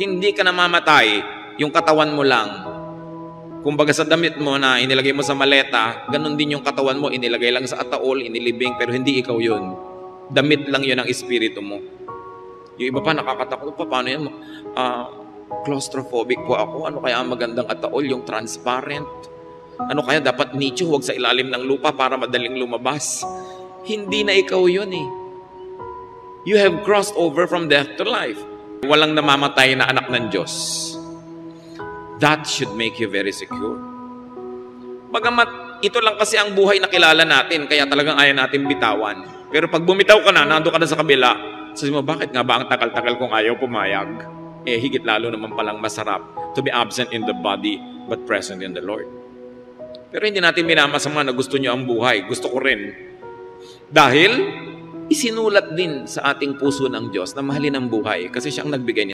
Hindi ka namamatay, yung katawan mo lang. Kumbaga sa damit mo na inilagay mo sa maleta, ganun din yung katawan mo, inilagay lang sa ataol, inilibing, pero hindi ikaw yun. Damit lang yun ang espiritu mo. Yung iba pa nakakatakot pa, paano yan? Claustrophobic po ako. Ano kaya ang magandang ataol? Yung transparent. Ano kaya dapat nicho, huwag sa ilalim ng lupa para madaling lumabas. Hindi na ikaw yun eh. You have crossed over from death to life. Walang namamatay na anak ng Diyos. That should make you very secure. Bagamat ito lang kasi ang buhay na kilala natin, kaya talagang ayaw natin bitawan. Pero pag bumitaw ka na, nando ka na sa kabila, sabi mo, bakit nga ba ang tagal-tagal kong ayaw pumayag? Higit lalo naman palang masarap to be absent in the body but present in the Lord. Pero hindi natin minamasama na gusto nyo ang buhay. Gusto ko rin. Dahil isinulat din sa ating puso ng Diyos na mahalin ang buhay kasi siyang nagbigay